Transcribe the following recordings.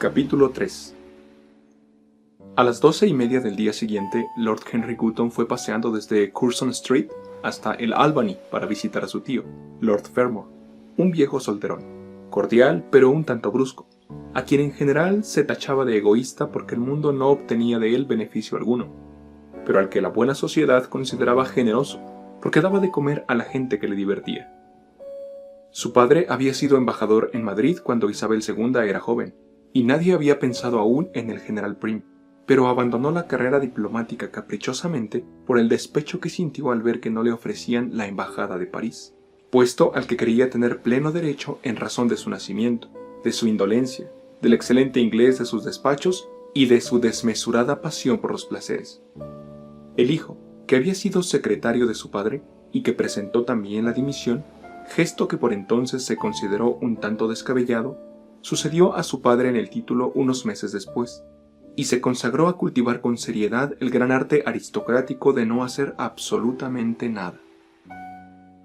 Capítulo 3. A las 12:30 del día siguiente, Lord Henry Wotton fue paseando desde Curzon Street hasta el Albany para visitar a su tío, Lord Fermor, un viejo solterón, cordial pero un tanto brusco, a quien en general se tachaba de egoísta porque el mundo no obtenía de él beneficio alguno, pero al que la buena sociedad consideraba generoso porque daba de comer a la gente que le divertía. Su padre había sido embajador en Madrid cuando Isabel II era joven, y nadie había pensado aún en el general Prim, pero abandonó la carrera diplomática caprichosamente por el despecho que sintió al ver que no le ofrecían la embajada de París, puesto al que quería tener pleno derecho en razón de su nacimiento, de su indolencia, del excelente inglés de sus despachos y de su desmesurada pasión por los placeres. El hijo, que había sido secretario de su padre y que presentó también la dimisión, gesto que por entonces se consideró un tanto descabellado, sucedió a su padre en el título unos meses después, y se consagró a cultivar con seriedad el gran arte aristocrático de no hacer absolutamente nada.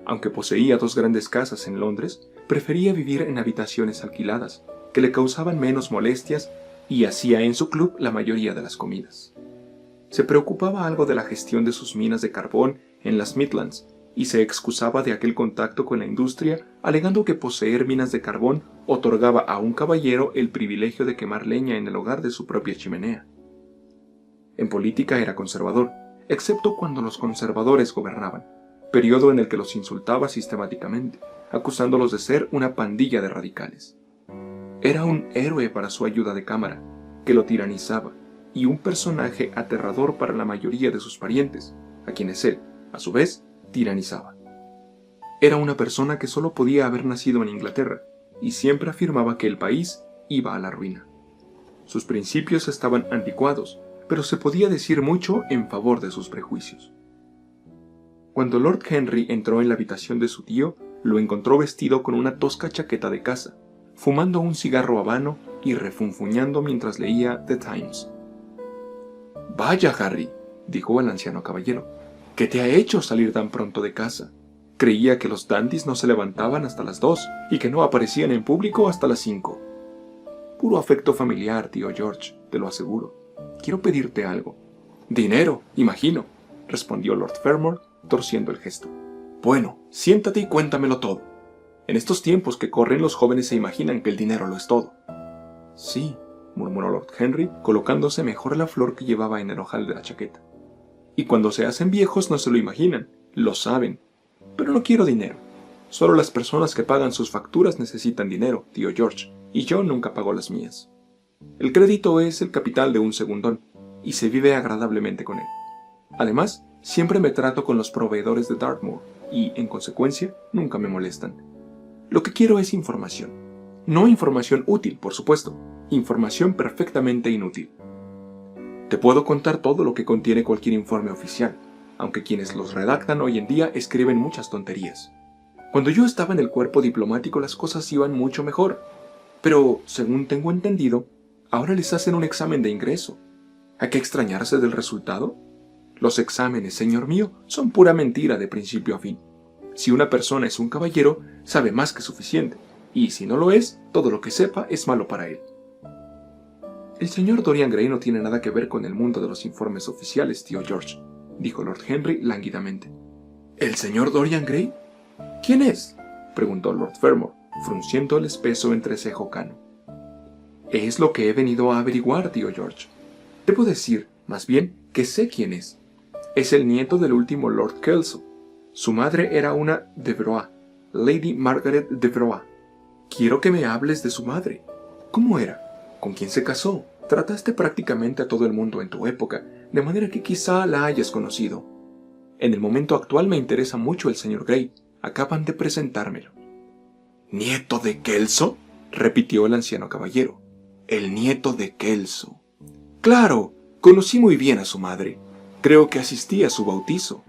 Aunque poseía 2 grandes casas en Londres, prefería vivir en habitaciones alquiladas, que le causaban menos molestias, y hacía en su club la mayoría de las comidas. Se preocupaba algo de la gestión de sus minas de carbón en las Midlands, y se excusaba de aquel contacto con la industria, alegando que poseer minas de carbón otorgaba a un caballero el privilegio de quemar leña en el hogar de su propia chimenea. En política era conservador, excepto cuando los conservadores gobernaban, periodo en el que los insultaba sistemáticamente, acusándolos de ser una pandilla de radicales. Era un héroe para su ayuda de cámara, que lo tiranizaba, y un personaje aterrador para la mayoría de sus parientes, a quienes él, a su vez, tiranizaba. Era una persona que solo podía haber nacido en Inglaterra, y siempre afirmaba que el país iba a la ruina. Sus principios estaban anticuados, pero se podía decir mucho en favor de sus prejuicios. Cuando Lord Henry entró en la habitación de su tío, lo encontró vestido con una tosca chaqueta de casa, fumando un cigarro habano y refunfuñando mientras leía The Times. «Vaya, Harry», dijo el anciano caballero, «¿qué te ha hecho salir tan pronto de casa? Creía que los dandys no se levantaban hasta las 2 y que no aparecían en público hasta las 5. Puro afecto familiar, tío George, te lo aseguro. Quiero pedirte algo». «Dinero, imagino», respondió Lord Fermor, torciendo el gesto. «Bueno, siéntate y cuéntamelo todo. En estos tiempos que corren los jóvenes se imaginan que el dinero lo es todo». «Sí», murmuró Lord Henry, colocándose mejor la flor que llevaba en el ojal de la chaqueta. «Y cuando se hacen viejos no se lo imaginan, lo saben. Pero no quiero dinero. Solo las personas que pagan sus facturas necesitan dinero, tío George, y yo nunca pago las mías. El crédito es el capital de un segundón, y se vive agradablemente con él. Además, siempre me trato con los proveedores de Dartmoor, y, en consecuencia, nunca me molestan. Lo que quiero es información. No información útil, por supuesto, información perfectamente inútil. Te puedo contar todo lo que contiene cualquier informe oficial, aunque quienes los redactan hoy en día escriben muchas tonterías. Cuando yo estaba en el cuerpo diplomático las cosas iban mucho mejor, pero, según tengo entendido, ahora les hacen un examen de ingreso. ¿Hay que extrañarse del resultado? Los exámenes, señor mío, son pura mentira de principio a fin. Si una persona es un caballero, sabe más que suficiente, y si no lo es, todo lo que sepa es malo para él. El señor Dorian Gray no tiene nada que ver con el mundo de los informes oficiales, tío George, dijo Lord Henry lánguidamente. ¿El señor Dorian Gray? ¿Quién es?, preguntó Lord Fermor, frunciendo el espeso entrecejo cano. Es lo que he venido a averiguar, tío George. Debo decir, más bien, que sé quién es. Es el nieto del último Lord Kelso. Su madre era una Devereux, Lady Margaret Devereux. Quiero que me hables de su madre. ¿Cómo era? ¿Con quién se casó? Trataste prácticamente a todo el mundo en tu época, de manera que quizá la hayas conocido. En el momento actual me interesa mucho el señor Gray. Acaban de presentármelo». «¿Nieto de Kelso?», repitió el anciano caballero. «El nieto de Kelso. Claro, conocí muy bien a su madre. Creo que asistí a su bautizo.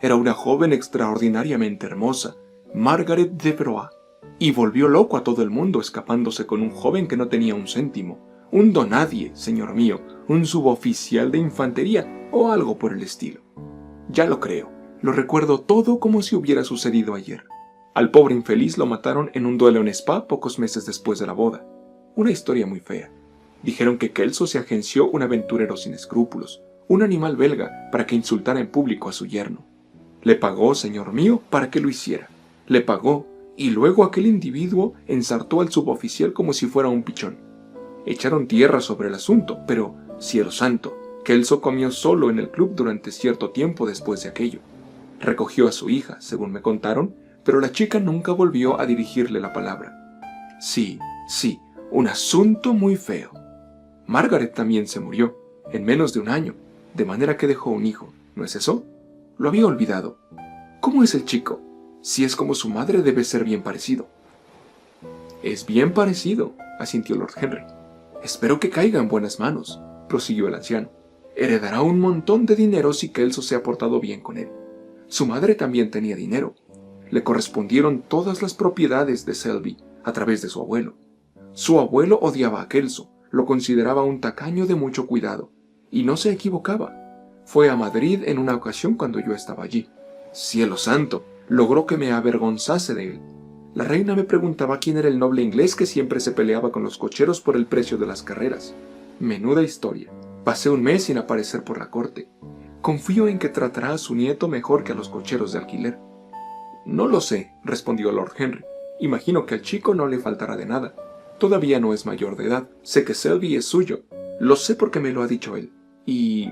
Era una joven extraordinariamente hermosa, Margaret Devereux, y volvió loco a todo el mundo escapándose con un joven que no tenía un céntimo, un donadie, señor mío, un suboficial de infantería o algo por el estilo. Ya lo creo, lo recuerdo todo como si hubiera sucedido ayer. Al pobre infeliz lo mataron en un duelo en Spa pocos meses después de la boda. Una historia muy fea. Dijeron que Kelso se agenció un aventurero sin escrúpulos, un animal belga, para que insultara en público a su yerno. Le pagó, señor mío, para que lo hiciera. Le pagó, y luego aquel individuo ensartó al suboficial como si fuera un pichón. Echaron tierra sobre el asunto, pero, cielo santo, Kelso comió solo en el club durante cierto tiempo después de aquello. Recogió a su hija, según me contaron, pero la chica nunca volvió a dirigirle la palabra. Sí, un asunto muy feo. Margaret también se murió, en menos de un año, de manera que dejó un hijo, ¿no es eso? Lo había olvidado. ¿Cómo es el chico? Si es como su madre, debe ser bien parecido. Es bien parecido, asintió Lord Henry. Espero que caiga en buenas manos, prosiguió el anciano. Heredará un montón de dinero si Kelso se ha portado bien con él. Su madre también tenía dinero. Le correspondieron todas las propiedades de Selby a través de su abuelo. Su abuelo odiaba a Kelso, lo consideraba un tacaño de mucho cuidado, y no se equivocaba. Fue a Madrid en una ocasión cuando yo estaba allí. Cielo santo, logró que me avergonzase de él. La reina me preguntaba quién era el noble inglés que siempre se peleaba con los cocheros por el precio de las carreras. Menuda historia. Pasé un mes sin aparecer por la corte. Confío en que tratará a su nieto mejor que a los cocheros de alquiler. No lo sé, respondió Lord Henry. Imagino que al chico no le faltará de nada. Todavía no es mayor de edad. Sé que Selby es suyo. Lo sé porque me lo ha dicho él. ¿Y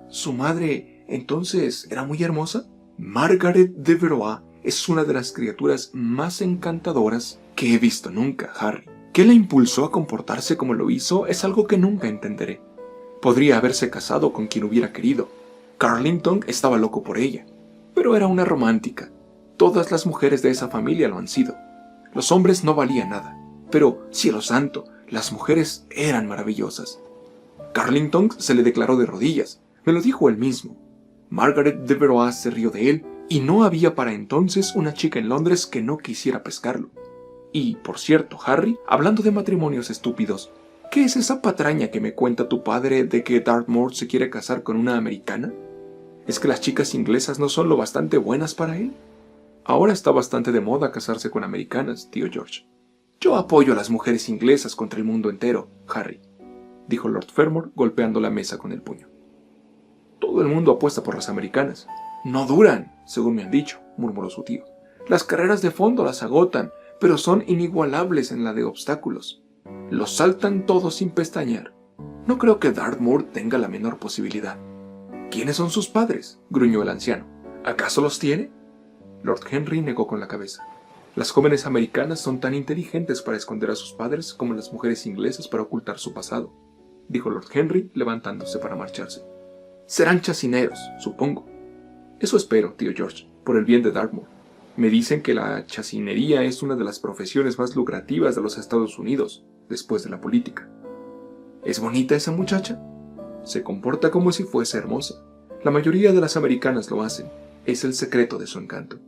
su madre, entonces, era muy hermosa? Margaret de Valois es una de las criaturas más encantadoras que he visto nunca, Harry. ¿Qué la impulsó a comportarse como lo hizo? Es algo que nunca entenderé. Podría haberse casado con quien hubiera querido. Carlington estaba loco por ella. Pero era una romántica. Todas las mujeres de esa familia lo han sido. Los hombres no valían nada. Pero, cielo santo, las mujeres eran maravillosas. Carlington se le declaró de rodillas. Me lo dijo él mismo. Margaret de Valois se rió de él, y no había para entonces una chica en Londres que no quisiera pescarlo. Y, por cierto, Harry, hablando de matrimonios estúpidos, ¿qué es esa patraña que me cuenta tu padre de que Dartmoor se quiere casar con una americana? ¿Es que las chicas inglesas no son lo bastante buenas para él? Ahora está bastante de moda casarse con americanas, tío George. Yo apoyo a las mujeres inglesas contra el mundo entero, Harry, dijo Lord Fermor golpeando la mesa con el puño. Todo el mundo apuesta por las americanas. No duran, según me han dicho, murmuró su tío. Las carreras de fondo las agotan, pero son inigualables en la de obstáculos. Los saltan todos sin pestañear. No creo que Dartmoor tenga la menor posibilidad. ¿Quiénes son sus padres?, gruñó el anciano. ¿Acaso los tiene? Lord Henry negó con la cabeza. Las jóvenes americanas son tan inteligentes para esconder a sus padres como las mujeres inglesas para ocultar su pasado, dijo Lord Henry levantándose para marcharse. Serán chacineros, supongo. Eso espero, tío George, por el bien de Dartmoor. Me dicen que la chacinería es una de las profesiones más lucrativas de los Estados Unidos, después de la política. ¿Es bonita esa muchacha? Se comporta como si fuese hermosa. La mayoría de las americanas lo hacen. Es el secreto de su encanto.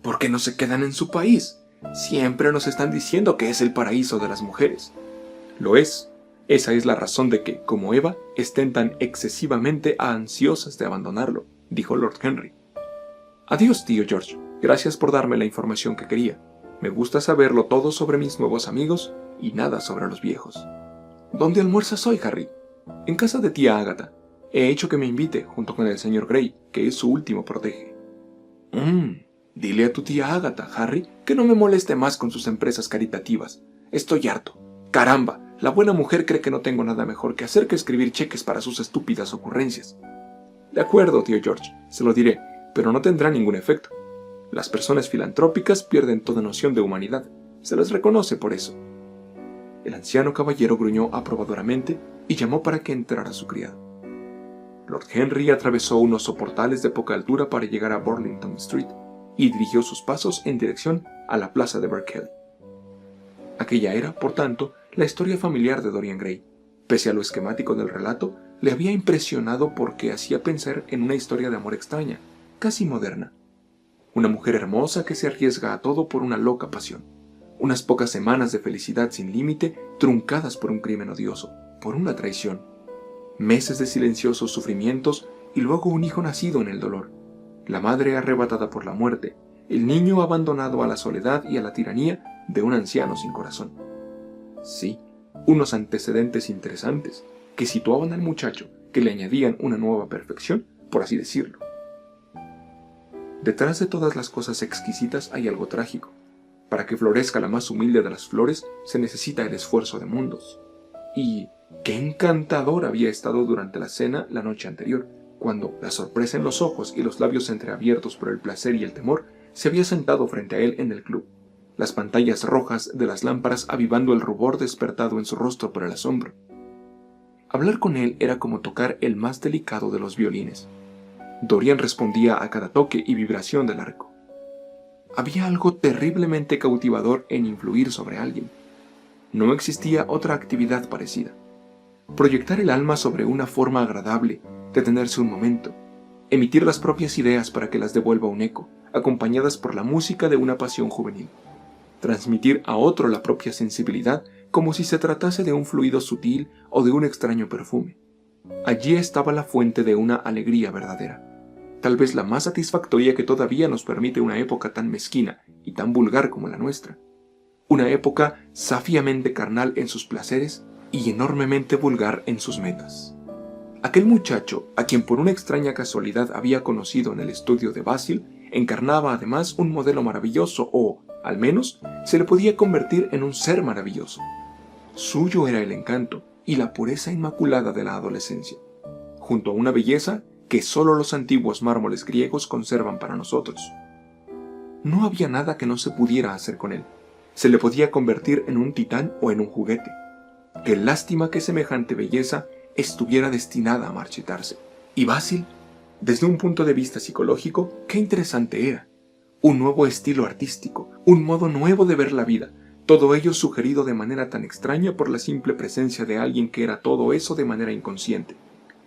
¿Por qué no se quedan en su país? Siempre nos están diciendo que es el paraíso de las mujeres. Lo es. Esa es la razón de que, como Eva, estén tan excesivamente ansiosas de abandonarlo, dijo Lord Henry. Adiós, tío George. Gracias por darme la información que quería. Me gusta saberlo todo sobre mis nuevos amigos y nada sobre los viejos. ¿Dónde almuerzas hoy, Harry? En casa de tía Agatha. He hecho que me invite, junto con el señor Grey, que es su último protege. Dile a tu tía Agatha, Harry, que no me moleste más con sus empresas caritativas. Estoy harto. Caramba, la buena mujer cree que no tengo nada mejor que hacer que escribir cheques para sus estúpidas ocurrencias. De acuerdo, tío George, se lo diré, pero no tendrá ningún efecto. Las personas filantrópicas pierden toda noción de humanidad. Se les reconoce por eso. El anciano caballero gruñó aprobadoramente y llamó para que entrara su criado. Lord Henry atravesó unos soportales de poca altura para llegar a Burlington Street y dirigió sus pasos en dirección a la plaza de Berkeley. Aquella era, por tanto, la historia familiar de Dorian Gray. Pese a lo esquemático del relato, le había impresionado porque hacía pensar en una historia de amor extraña, casi moderna. Una mujer hermosa que se arriesga a todo por una loca pasión. Unas pocas semanas de felicidad sin límite truncadas por un crimen odioso, por una traición. Meses de silenciosos sufrimientos y luego un hijo nacido en el dolor. La madre arrebatada por la muerte, el niño abandonado a la soledad y a la tiranía de un anciano sin corazón. Sí, unos antecedentes interesantes que situaban al muchacho, que le añadían una nueva perfección, por así decirlo. Detrás de todas las cosas exquisitas hay algo trágico. Para que florezca la más humilde de las flores se necesita el esfuerzo de mundos. Y qué encantador había estado durante la cena la noche anterior, cuando, la sorpresa en los ojos y los labios entreabiertos por el placer y el temor, se había sentado frente a él en el club, las pantallas rojas de las lámparas avivando el rubor despertado en su rostro por el asombro. Hablar con él era como tocar el más delicado de los violines. Dorian respondía a cada toque y vibración del arco. Había algo terriblemente cautivador en influir sobre alguien. No existía otra actividad parecida. Proyectar el alma sobre una forma agradable, detenerse un momento, emitir las propias ideas para que las devuelva un eco, acompañadas por la música de una pasión juvenil. Transmitir a otro la propia sensibilidad como si se tratase de un fluido sutil o de un extraño perfume. Allí estaba la fuente de una alegría verdadera, tal vez la más satisfactoria que todavía nos permite una época tan mezquina y tan vulgar como la nuestra. Una época safiamente carnal en sus placeres y enormemente vulgar en sus metas. Aquel muchacho, a quien por una extraña casualidad había conocido en el estudio de Basil, encarnaba además un modelo maravilloso o, al menos, se le podía convertir en un ser maravilloso. Suyo era el encanto y la pureza inmaculada de la adolescencia, junto a una belleza que solo los antiguos mármoles griegos conservan para nosotros. No había nada que no se pudiera hacer con él. Se le podía convertir en un titán o en un juguete. Qué lástima que semejante belleza estuviera destinada a marchitarse. Y Basil, desde un punto de vista psicológico, qué interesante era. Un nuevo estilo artístico, un modo nuevo de ver la vida, todo ello sugerido de manera tan extraña por la simple presencia de alguien que era todo eso de manera inconsciente.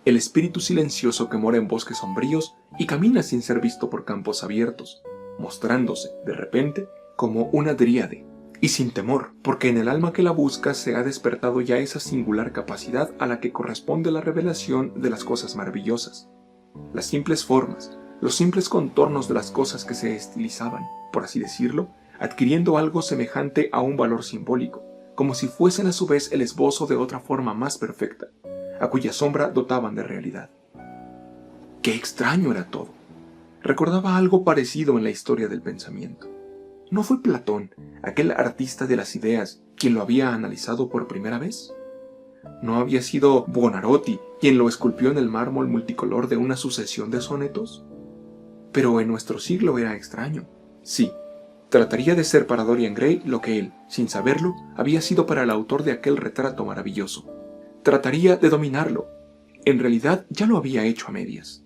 El espíritu silencioso que mora en bosques sombríos y camina sin ser visto por campos abiertos, mostrándose, de repente, como una dríade, y sin temor, porque en el alma que la busca se ha despertado ya esa singular capacidad a la que corresponde la revelación de las cosas maravillosas. Las simples formas, los simples contornos de las cosas que se estilizaban, por así decirlo, adquiriendo algo semejante a un valor simbólico, como si fuesen a su vez el esbozo de otra forma más perfecta, a cuya sombra dotaban de realidad. ¡Qué extraño era todo! Recordaba algo parecido en la historia del pensamiento. ¿No fue Platón, aquel artista de las ideas, quien lo había analizado por primera vez? ¿No había sido Buonarroti quien lo esculpió en el mármol multicolor de una sucesión de sonetos? Pero en nuestro siglo era extraño. Sí, trataría de ser para Dorian Gray lo que él, sin saberlo, había sido para el autor de aquel retrato maravilloso. Trataría de dominarlo. En realidad ya lo había hecho a medias.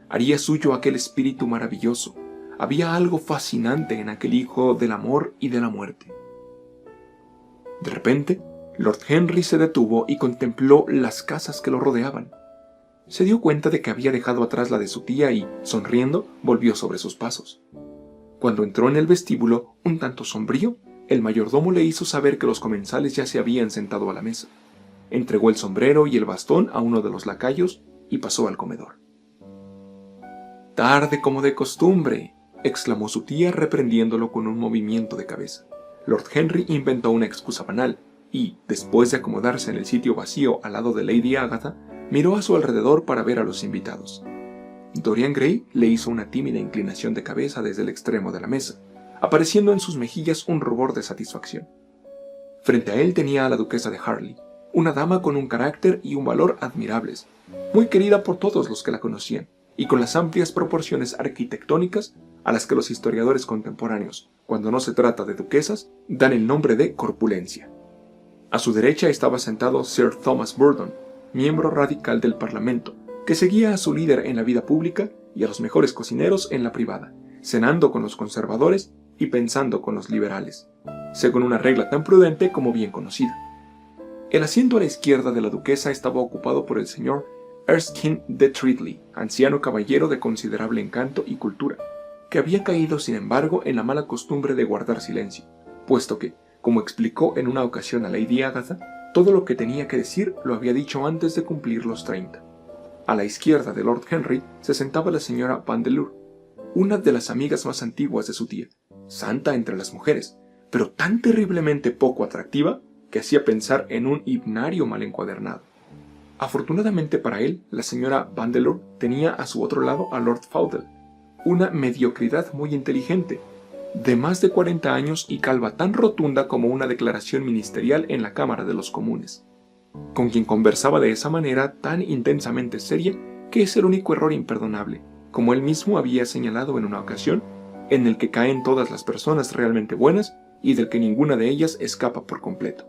Haría suyo aquel espíritu maravilloso. Había algo fascinante en aquel hijo del amor y de la muerte. De repente, Lord Henry se detuvo y contempló las casas que lo rodeaban. Se dio cuenta de que había dejado atrás la de su tía y, sonriendo, volvió sobre sus pasos. Cuando entró en el vestíbulo, un tanto sombrío, el mayordomo le hizo saber que los comensales ya se habían sentado a la mesa. Entregó el sombrero y el bastón a uno de los lacayos y pasó al comedor. «Tarde como de costumbre», exclamó su tía reprendiéndolo con un movimiento de cabeza. Lord Henry inventó una excusa banal y, después de acomodarse en el sitio vacío al lado de Lady Agatha, miró a su alrededor para ver a los invitados. Dorian Gray le hizo una tímida inclinación de cabeza desde el extremo de la mesa, apareciendo en sus mejillas un rubor de satisfacción. Frente a él tenía a la duquesa de Harley, una dama con un carácter y un valor admirables, muy querida por todos los que la conocían, y con las amplias proporciones arquitectónicas a las que los historiadores contemporáneos, cuando no se trata de duquesas, dan el nombre de corpulencia. A su derecha estaba sentado Sir Thomas Burdon, miembro radical del Parlamento, que seguía a su líder en la vida pública y a los mejores cocineros en la privada, cenando con los conservadores y pensando con los liberales, según una regla tan prudente como bien conocida. El asiento a la izquierda de la duquesa estaba ocupado por el señor Erskine de Treadley, anciano caballero de considerable encanto y cultura, que había caído sin embargo en la mala costumbre de guardar silencio, puesto que, como explicó en una ocasión a Lady Agatha, todo lo que tenía que decir lo había dicho antes de cumplir los 30. A la izquierda de Lord Henry se sentaba la señora Vandeleur, una de las amigas más antiguas de su tía, santa entre las mujeres, pero tan terriblemente poco atractiva que hacía pensar en un himnario mal encuadernado. Afortunadamente para él, la señora Vandeleur tenía a su otro lado a Lord Faudel, una mediocridad muy inteligente, de más de 40 años y calva tan rotunda como una declaración ministerial en la Cámara de los Comunes, con quien conversaba de esa manera tan intensamente seria que es el único error imperdonable, como él mismo había señalado en una ocasión, en el que caen todas las personas realmente buenas y del que ninguna de ellas escapa por completo.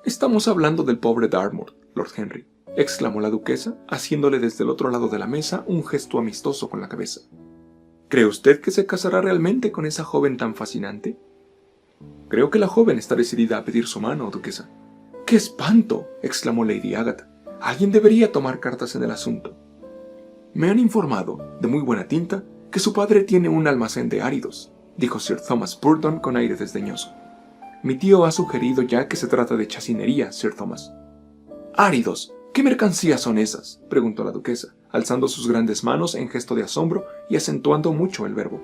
«Estamos hablando del pobre Dartmoor, Lord Henry», exclamó la duquesa, haciéndole desde el otro lado de la mesa un gesto amistoso con la cabeza. «¿Cree usted que se casará realmente con esa joven tan fascinante?» «Creo que la joven está decidida a pedir su mano, duquesa». «¡Qué espanto!», exclamó Lady Agatha. «Alguien debería tomar cartas en el asunto». «Me han informado, de muy buena tinta, que su padre tiene un almacén de áridos», dijo Sir Thomas Burdon con aire desdeñoso. «Mi tío ha sugerido ya que se trata de chacinería, Sir Thomas». «¿Áridos? ¿Qué mercancías son esas?», preguntó la duquesa, alzando sus grandes manos en gesto de asombro y acentuando mucho el verbo.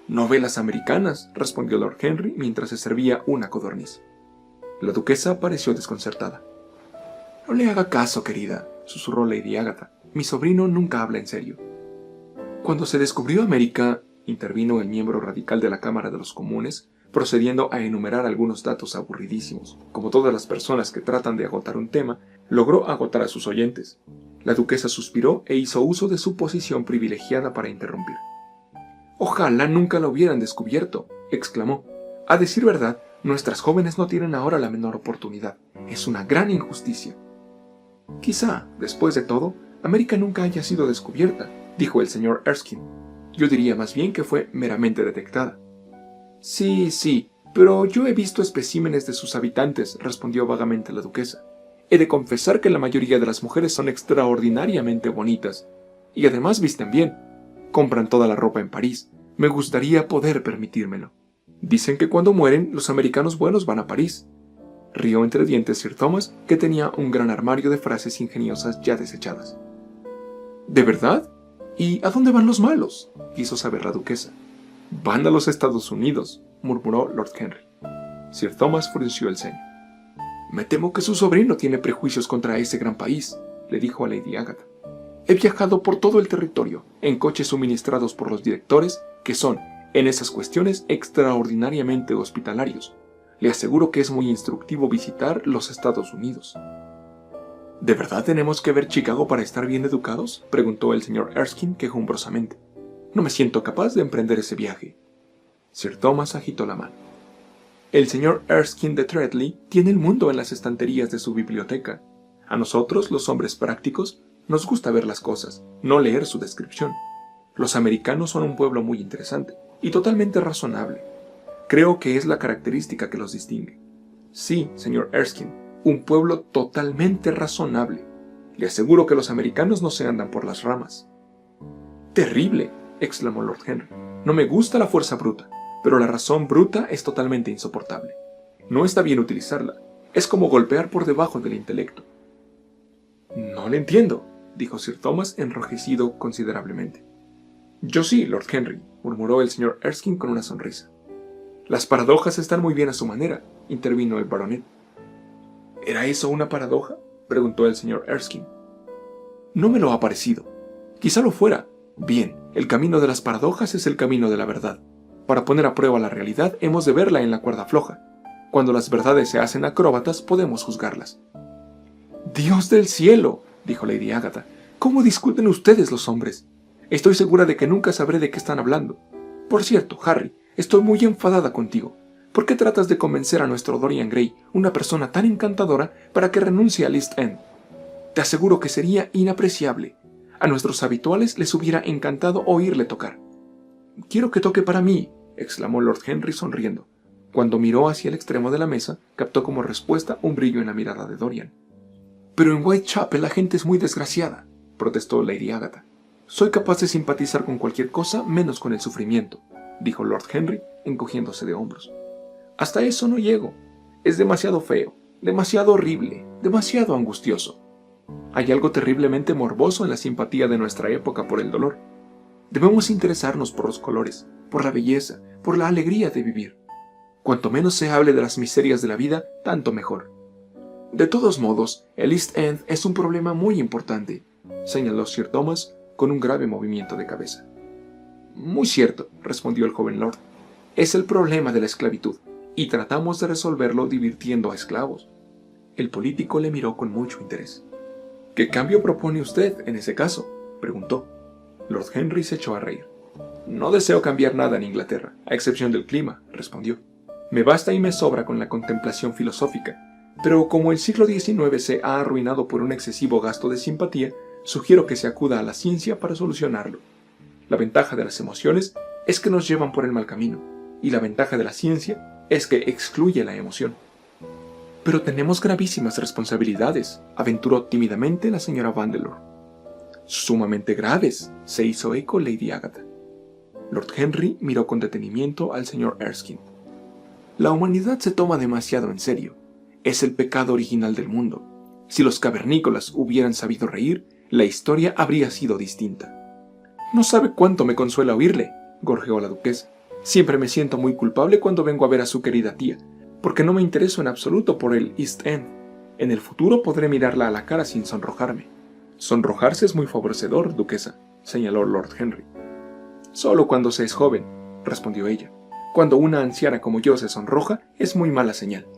«Novelas americanas», respondió Lord Henry mientras se servía una codorniz. La duquesa pareció desconcertada. «No le haga caso, querida», susurró Lady Agatha. «Mi sobrino nunca habla en serio». «Cuando se descubrió América», intervino el miembro radical de la Cámara de los Comunes, procediendo a enumerar algunos datos aburridísimos. Como todas las personas que tratan de agotar un tema, logró agotar a sus oyentes. La duquesa suspiró e hizo uso de su posición privilegiada para interrumpir. «Ojalá nunca lo hubieran descubierto», exclamó. «A decir verdad, nuestras jóvenes no tienen ahora la menor oportunidad. Es una gran injusticia». «Quizá, después de todo, América nunca haya sido descubierta», dijo el señor Erskine. «Yo diría más bien que fue meramente detectada». «Sí, pero yo he visto especímenes de sus habitantes», respondió vagamente la duquesa. «He de confesar que la mayoría de las mujeres son extraordinariamente bonitas. Y además visten bien. Compran toda la ropa en París. Me gustaría poder permitírmelo. Dicen que cuando mueren, los americanos buenos van a París». Rió entre dientes Sir Thomas, que tenía un gran armario de frases ingeniosas ya desechadas. «¿De verdad? ¿Y a dónde van los malos?», quiso saber la duquesa. «Van a los Estados Unidos», murmuró Lord Henry. Sir Thomas frunció el ceño. «Me temo que su sobrino tiene prejuicios contra ese gran país», le dijo a Lady Agatha. «He viajado por todo el territorio, en coches suministrados por los directores, que son, en esas cuestiones, extraordinariamente hospitalarios. Le aseguro que es muy instructivo visitar los Estados Unidos». «¿De verdad tenemos que ver Chicago para estar bien educados?», preguntó el señor Erskine quejumbrosamente. «No me siento capaz de emprender ese viaje». Sir Thomas agitó la mano. «El señor Erskine de Treadley tiene el mundo en las estanterías de su biblioteca. A nosotros, los hombres prácticos, nos gusta ver las cosas, no leer su descripción. Los americanos son un pueblo muy interesante y totalmente razonable. Creo que es la característica que los distingue. Sí, señor Erskine, un pueblo totalmente razonable. Le aseguro que los americanos no se andan por las ramas». «¡Terrible!», exclamó Lord Henry. «No me gusta la fuerza bruta, pero la razón bruta es totalmente insoportable. No está bien utilizarla. Es como golpear por debajo del intelecto». «No le entiendo», dijo Sir Thomas, enrojecido considerablemente. «Yo sí, Lord Henry», murmuró el señor Erskine con una sonrisa. «Las paradojas están muy bien a su manera», intervino el baronet. «¿Era eso una paradoja?», preguntó el señor Erskine. «No me lo ha parecido. Quizá lo fuera. Bien, el camino de las paradojas es el camino de la verdad. Para poner a prueba la realidad hemos de verla en la cuerda floja. Cuando las verdades se hacen acróbatas podemos juzgarlas». «¡Dios del cielo!», dijo Lady Agatha. «¿Cómo discuten ustedes los hombres? Estoy segura de que nunca sabré de qué están hablando. Por cierto, Harry, estoy muy enfadada contigo. ¿Por qué tratas de convencer a nuestro Dorian Gray, una persona tan encantadora, para que renuncie al East End? Te aseguro que sería inapreciable. A nuestros habituales les hubiera encantado oírle tocar». «Quiero que toque para mí», exclamó Lord Henry sonriendo. Cuando miró hacia el extremo de la mesa, captó como respuesta un brillo en la mirada de Dorian. «Pero en Whitechapel la gente es muy desgraciada», protestó Lady Agatha. «Soy capaz de simpatizar con cualquier cosa menos con el sufrimiento», dijo Lord Henry, encogiéndose de hombros. «Hasta eso no llego. Es demasiado feo, demasiado horrible, demasiado angustioso. Hay algo terriblemente morboso en la simpatía de nuestra época por el dolor. Debemos interesarnos por los colores, por la belleza, por la alegría de vivir. Cuanto menos se hable de las miserias de la vida, tanto mejor. De todos modos, el East End es un problema muy importante, señaló Sir Thomas con un grave movimiento de cabeza. Muy cierto, respondió el joven lord. Es el problema de la esclavitud, y tratamos de resolverlo divirtiendo a esclavos. El político le miró con mucho interés. ¿Qué cambio propone usted en ese caso?, preguntó. Lord Henry se echó a reír. No deseo cambiar nada en Inglaterra, a excepción del clima, respondió. Me basta y me sobra con la contemplación filosófica, pero como el siglo XIX se ha arruinado por un excesivo gasto de simpatía, sugiero que se acuda a la ciencia para solucionarlo. La ventaja de las emociones es que nos llevan por el mal camino, y la ventaja de la ciencia es que excluye la emoción. Pero tenemos gravísimas responsabilidades, aventuró tímidamente la señora Vandeleur. Sumamente graves, se hizo eco Lady Agatha. Lord Henry miró con detenimiento al señor Erskine. La humanidad se toma demasiado en serio. Es el pecado original del mundo. Si los cavernícolas hubieran sabido reír, la historia habría sido distinta. No sabe cuánto me consuela oírle, gorjeó la duquesa. Siempre me siento muy culpable cuando vengo a ver a su querida tía, porque no me intereso en absoluto por el East End. En el futuro podré mirarla a la cara sin sonrojarme. Sonrojarse es muy favorecedor, duquesa, señaló Lord Henry. Solo cuando se es joven, respondió ella. Cuando una anciana como yo se sonroja, es muy mala señal.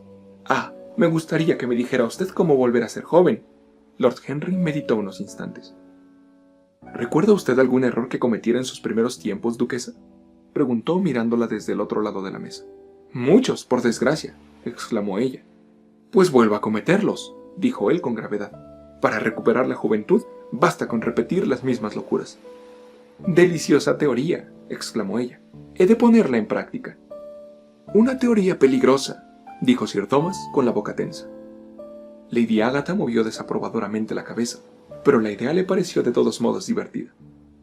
Ah, me gustaría que me dijera usted cómo volver a ser joven. Lord Henry meditó unos instantes. ¿Recuerda usted algún error que cometiera en sus primeros tiempos, duquesa?, preguntó mirándola desde el otro lado de la mesa. Muchos, por desgracia, exclamó ella. Pues vuelva a cometerlos, dijo él con gravedad. Para recuperar la juventud, basta con repetir las mismas locuras. Deliciosa teoría, exclamó ella. He de ponerla en práctica. Una teoría peligrosa, dijo Sir Thomas con la boca tensa. Lady Agatha movió desaprobadoramente la cabeza, pero la idea le pareció de todos modos divertida.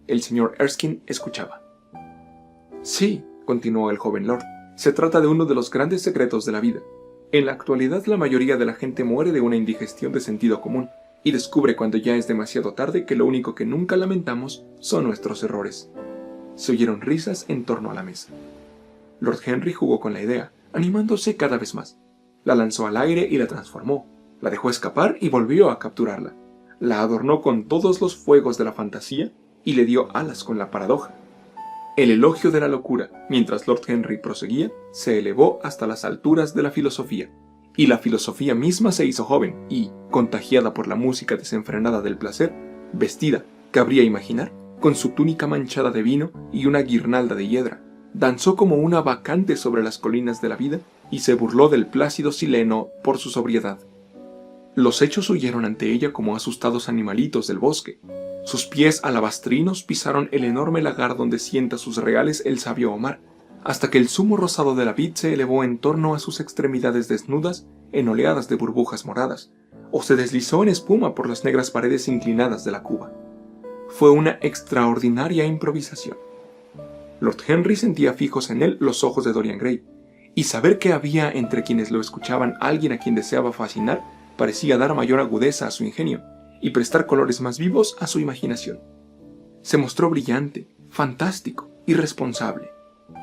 El señor Erskine escuchaba. Sí, continuó el joven lord, se trata de uno de los grandes secretos de la vida. En la actualidad la mayoría de la gente muere de una indigestión de sentido común y descubre cuando ya es demasiado tarde que lo único que nunca lamentamos son nuestros errores. Se oyeron risas en torno a la mesa. Lord Henry jugó con la idea, animándose cada vez más. La lanzó al aire y la transformó. La dejó escapar y volvió a capturarla. La adornó con todos los fuegos de la fantasía y le dio alas con la paradoja. El elogio de la locura, mientras Lord Henry proseguía, se elevó hasta las alturas de la filosofía, y la filosofía misma se hizo joven y, contagiada por la música desenfrenada del placer, vestida, cabría imaginar, con su túnica manchada de vino y una guirnalda de hiedra, danzó como una bacante sobre las colinas de la vida y se burló del plácido Sileno por su sobriedad. Los hechos huyeron ante ella como asustados animalitos del bosque. Sus pies alabastrinos pisaron el enorme lagar donde sienta sus reales el sabio Omar, hasta que el zumo rosado de la vid se elevó en torno a sus extremidades desnudas en oleadas de burbujas moradas, o se deslizó en espuma por las negras paredes inclinadas de la cuba. Fue una extraordinaria improvisación. Lord Henry sentía fijos en él los ojos de Dorian Gray, y saber que había entre quienes lo escuchaban alguien a quien deseaba fascinar parecía dar mayor agudeza a su ingenio y prestar colores más vivos a su imaginación. Se mostró brillante, fantástico, irresponsable.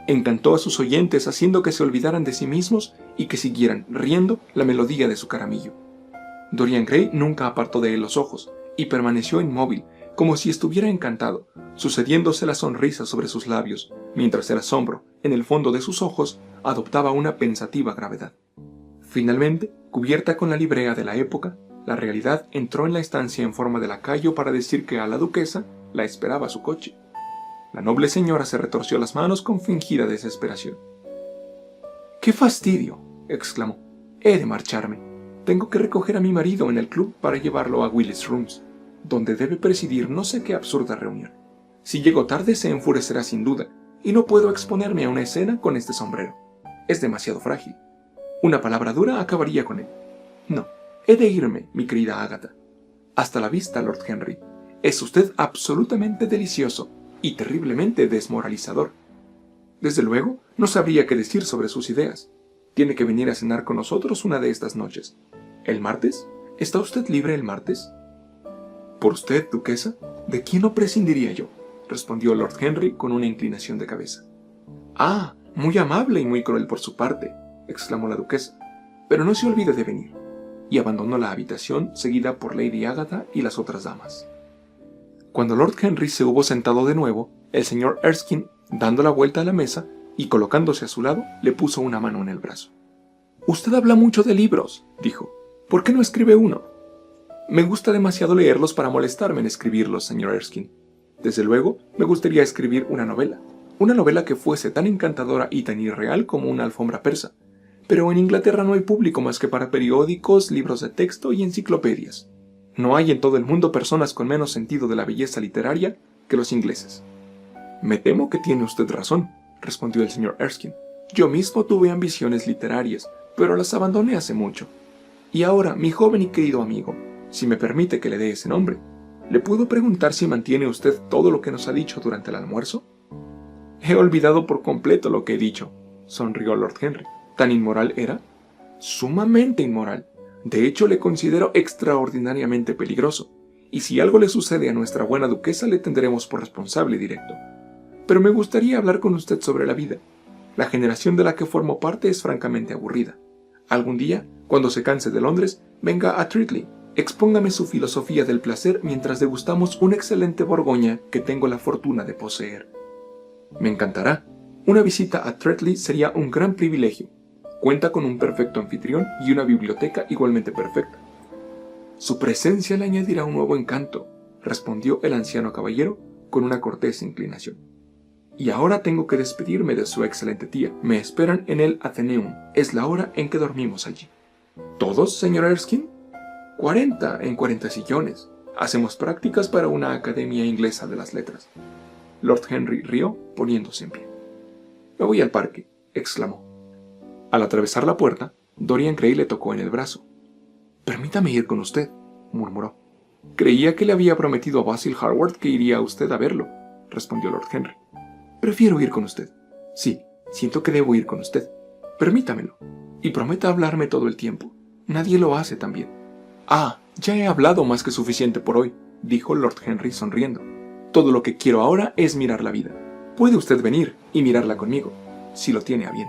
Encantó a sus oyentes haciendo que se olvidaran de sí mismos y que siguieran, riendo, la melodía de su caramillo. Dorian Gray nunca apartó de él los ojos y permaneció inmóvil, como si estuviera encantado, sucediéndose la sonrisa sobre sus labios, mientras el asombro, en el fondo de sus ojos, adoptaba una pensativa gravedad. Finalmente, cubierta con la librea de la época, la realidad entró en la estancia en forma de lacayo para decir que a la duquesa la esperaba su coche. La noble señora se retorció las manos con fingida desesperación. ¡Qué fastidio!, exclamó. «He de marcharme. Tengo que recoger a mi marido en el club para llevarlo a Willis Rooms, donde debe presidir no sé qué absurda reunión. Si llego tarde se enfurecerá sin duda, y no puedo exponerme a una escena con este sombrero. Es demasiado frágil. Una palabra dura acabaría con él. No, he de irme, mi querida Agatha. Hasta la vista, Lord Henry. Es usted absolutamente delicioso y terriblemente desmoralizador. Desde luego, no sabría qué decir sobre sus ideas. Tiene que venir a cenar con nosotros una de estas noches. ¿El martes? ¿Está usted libre el martes?» «¿Por usted, duquesa? ¿De quién no prescindiría yo?», respondió Lord Henry con una inclinación de cabeza. «Ah, muy amable y muy cruel por su parte. exclamó la duquesa, pero no se olvide de venir. Y abandonó la habitación, seguida por Lady Agatha y las otras damas. Cuando Lord Henry se hubo sentado de nuevo, el señor Erskine, dando la vuelta a la mesa y colocándose a su lado, le puso una mano en el brazo. «Usted habla mucho de libros», dijo. «¿Por qué no escribe uno?» «Me gusta demasiado leerlos para molestarme en escribirlos, señor Erskine. Desde luego, me gustaría escribir una novela que fuese tan encantadora y tan irreal como una alfombra persa. Pero en Inglaterra no hay público más que para periódicos, libros de texto y enciclopedias. No hay en todo el mundo personas con menos sentido de la belleza literaria que los ingleses». «Me temo que tiene usted razón», respondió el señor Erskine. «Yo mismo tuve ambiciones literarias, pero las abandoné hace mucho. Y ahora, mi joven y querido amigo, si me permite que le dé ese nombre, ¿le puedo preguntar si mantiene usted todo lo que nos ha dicho durante el almuerzo?» «He olvidado por completo lo que he dicho», sonrió Lord Henry. «¿Tan inmoral era?» «Sumamente inmoral. De hecho, le considero extraordinariamente peligroso, y si algo le sucede a nuestra buena duquesa le tendremos por responsable directo. Pero me gustaría hablar con usted sobre la vida. La generación de la que formo parte es francamente aburrida. Algún día, cuando se canse de Londres, venga a Treatley. Expóngame su filosofía del placer mientras degustamos una excelente Borgoña que tengo la fortuna de poseer». «Me encantará. Una visita a Treatley sería un gran privilegio. Cuenta con un perfecto anfitrión y una biblioteca igualmente perfecta». «Su presencia le añadirá un nuevo encanto», respondió el anciano caballero con una cortés inclinación. «Y ahora tengo que despedirme de su excelente tía. Me esperan en el Athenaeum. Es la hora en que dormimos allí». «¿Todos, señor Erskine?» 40 en 40 sillones. Hacemos prácticas para una academia inglesa de las letras». Lord Henry rió, poniéndose en pie. «Me voy al parque», exclamó. Al atravesar la puerta, Dorian Gray le tocó en el brazo. «Permítame ir con usted», murmuró. «Creía que le había prometido a Basil Hallward que iría a usted a verlo», respondió Lord Henry. «Prefiero ir con usted. Sí, siento que debo ir con usted. Permítamelo. Y prometa hablarme todo el tiempo. Nadie lo hace tan bien». «Ah, ya he hablado más que suficiente por hoy», dijo Lord Henry sonriendo. «Todo lo que quiero ahora es mirar la vida. Puede usted venir y mirarla conmigo, si lo tiene a bien».